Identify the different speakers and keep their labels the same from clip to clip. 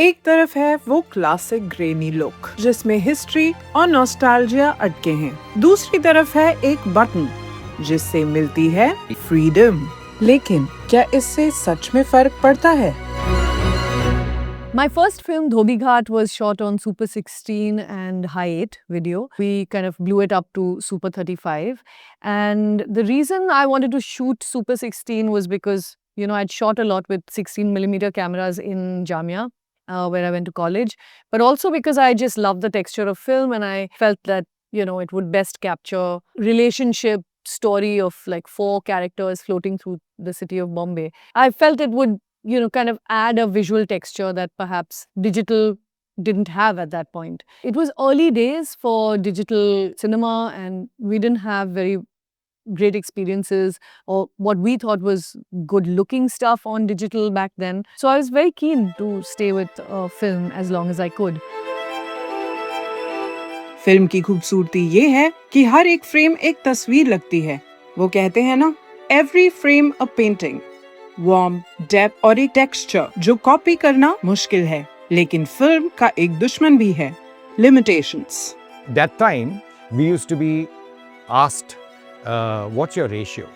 Speaker 1: एक तरफ है वो क्लासिक ग्रेनी लुक जिसमें हिस्ट्री और नॉस्टैल्जिया अटके हैं। दूसरी तरफ है एक बटन जिससे मिलती है फ्रीडम। लेकिन क्या इससे सच में फर्क पड़ता है?
Speaker 2: My first film, Dhobi Ghat, was shot on Super 16 and High 8 video. We kind of blew it up to Super 35. And the reason I wanted to shoot Super 16 was because, I'd shot a lot with 16mm cameras in Jamia, where I went to college. But also because I just loved the texture of film and I felt that, it would best capture relationship story of like 4 characters floating through the city of Bombay. I felt it would kind of add a visual texture that perhaps digital didn't have at that point. It was early days for digital cinema and we didn't have very great experiences or what we thought was good looking stuff on digital back then. So I was very keen to stay with film as long as I could.
Speaker 1: Film की खूबसूरती ये है कि हर एक frame एक तस्वीर लगती है। वो कहते हैं ना, एवरी फ्रेम अ पेंटिंग। वार्म, डेप्थ और एक टेक्सचर जो कॉपी करना मुश्किल है, लेकिन फिल्म का एक दुश्मन भी है, limitations.
Speaker 3: That time we used to be asked, what's your ratio?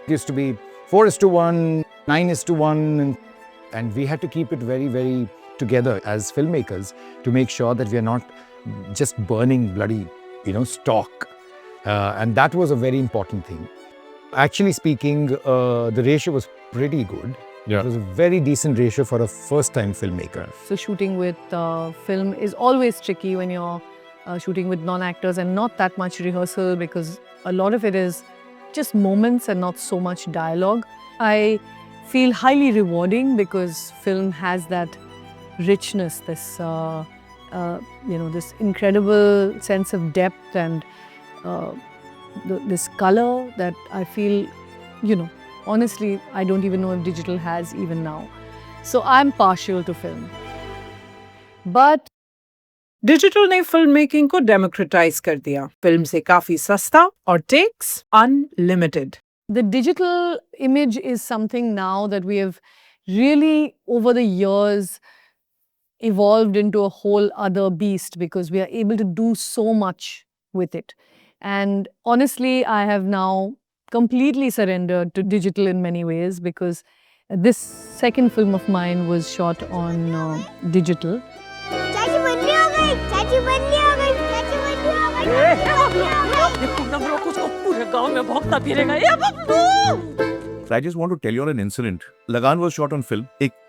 Speaker 3: It used to be 4:1, 9:1, and we had to keep it very, very together as filmmakers to make sure that we are not just burning bloody, stock. And that was a very important thing. Actually speaking, the ratio was pretty good. Yeah. It was a very decent ratio for a first-time filmmaker.
Speaker 2: So shooting with film is always tricky when you're shooting with non-actors and not that much rehearsal because a lot of it is just moments and not so much dialogue. I feel highly rewarding because film has that richness, this this incredible sense of depth and this color that I feel, honestly, I don't even know if digital has even now. So I'm partial to film. But
Speaker 1: digital ने film making को democratise कर दिया। फिल्म से काफी सस्ता और takes unlimited.
Speaker 2: the digital image is something now that we have really over the years evolved into a whole other beast because we are able to do so much with it. And honestly, I have now completely surrendered to digital in many ways because this second film of mine was shot on digital.
Speaker 4: चाची बदली हो गई, चाची बदली हो गई, चाची बदली हो गई।
Speaker 5: देखो ना ब्रो, उसको पूरे गांव में भौंकता फिरेगा ये Babbu.
Speaker 6: I just want to tell you on an incident. Lagan was shot on film. एक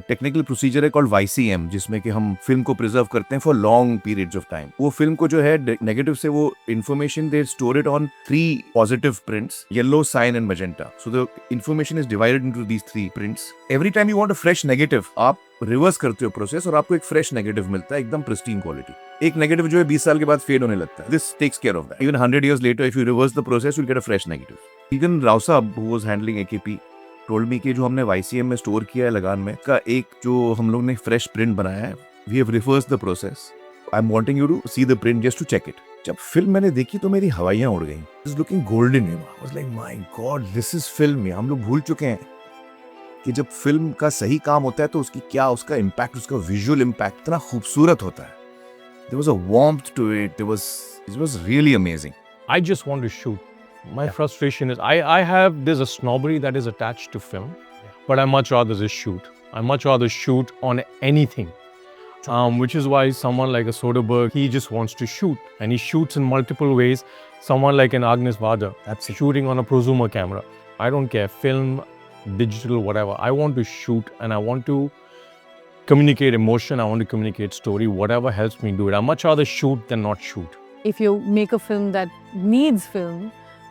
Speaker 6: टेक्निकल प्रोसीजर है कॉल्ड YCM जिसमें कि हम फिल्म को प्रिजर्व करते हैं for long periods of time. वो फिल्म को जो है नेगेटिव से वो information they store it on 3 positive prints, yellow, cyan and magenta. So the information is divided into these 3 prints. Every time you want a fresh negative, आप reverse करते हो process और आपको एक फ्रेश नेगेटिव मिलता है, एकदम प्रिस्टीन क्वालिटी। एक नेगेटिव जो है 20 साल के बाद फेड होने लगता है। This takes care of that. Even 100 years later if you reverse the process you'll get a fresh negative। Even Rao Saab who was handling AKP told me कि जो हमने YCM में स्टोर किया है लगान में का एक जो हम लोग ने फ्रेश प्रिंट बनाया है, we have reversed the process. I'm wanting you to see the print just to check it. जब फिल्म मैंने देखी तो मेरी हवाइयां उड़ गईं। It is looking golden. I was like, my God, this is film। हम लोग भूल चुके हैं कि जब फिल्म का सही काम होता है तो उसकी क्या उसका इम्पैक्ट, उसका विजुअल इम्पैक्ट इतना खूबसूरत होता है। There was a warmth to it. It was really amazing.
Speaker 7: I just want to shoot. My frustration is there's a snobbery that is attached to film, but I much rather just shoot. I much rather shoot on anything, which is why someone like a Soderbergh, he just wants to shoot and he shoots in multiple ways. Someone like an Agnes Varda, shooting on a prosumer camera. I don't care, film, digital, whatever. I want to shoot and I want to communicate emotion. I want to communicate story, whatever helps me do it. I much rather shoot than not shoot.
Speaker 2: If you make a film that needs film,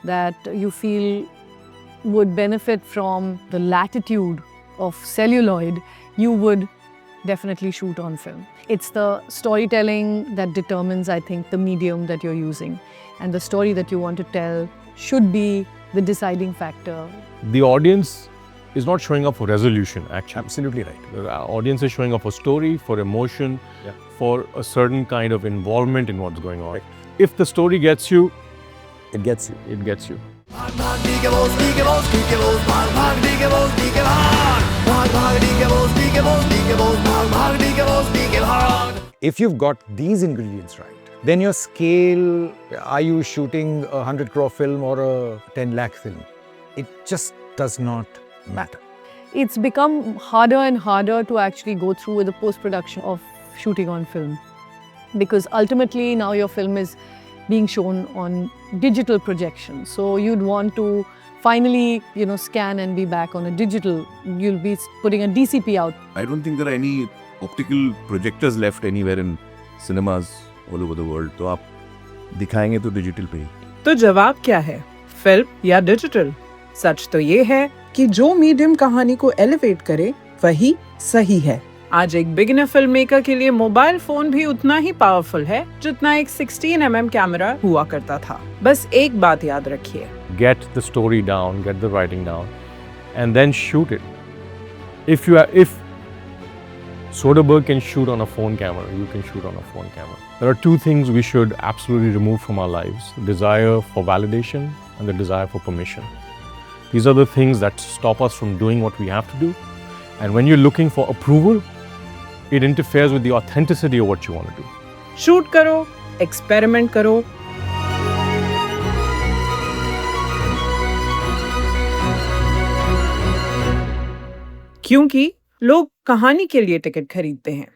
Speaker 2: that you feel would benefit from the latitude of celluloid, you would definitely shoot on film. It's the storytelling that determines, I think, the medium that you're using. And the story that you want to tell should be the deciding factor.
Speaker 7: The audience is not showing up for resolution, actually.
Speaker 3: Absolutely right.
Speaker 7: The audience is showing up for story, for emotion, for a certain kind of involvement in what's going on.
Speaker 3: Right.
Speaker 7: If the story gets you,
Speaker 3: It gets you.
Speaker 7: it gets you.
Speaker 5: भाग भाग D के Bose, D के Bose, D के बोस, भाग भाग D के Bose, D के भाग भाग भाग डी के बोस, डी के Bose.
Speaker 3: If you've got these ingredients right, then your scale, are you shooting a 100 crore film or a 10 lakh film? It just does not matter.
Speaker 2: It's become harder and harder to actually go through with the post-production of shooting on film, because ultimately now your film is being shown on digital projection. So you'd want to finally, scan and be back on a digital. You'll be putting a DCP out.
Speaker 6: I don't think there are any optical projectors left anywhere in cinemas all over the world. तो आप दिखाएंगे तो digital पे ही.
Speaker 1: तो जवाब क्या है, film या डिजिटल? सच तो ये है कि जो मीडियम कहानी को एलिवेट करे वही सही है। आज एक बिगिनर फिल्म मेकर के लिए मोबाइल फोन भी उतना ही पावरफुल है जितना एक 16mm कैमरा हुआ करता था। बस एक बात याद रखिए,
Speaker 7: Get the story down, get the writing down, and then shoot it. If Soderbergh can shoot on a phone camera, you can shoot on a phone camera. There are two things we should absolutely remove from our lives: the desire for validation and the desire for permission. These are the things that stop us from doing what we have to do. And when you're looking for approval, it interferes with the authenticity of what you want to do.
Speaker 1: Shoot करो, experiment करो, क्योंकि लोग कहानी के लिए ticket खरीदते हैं,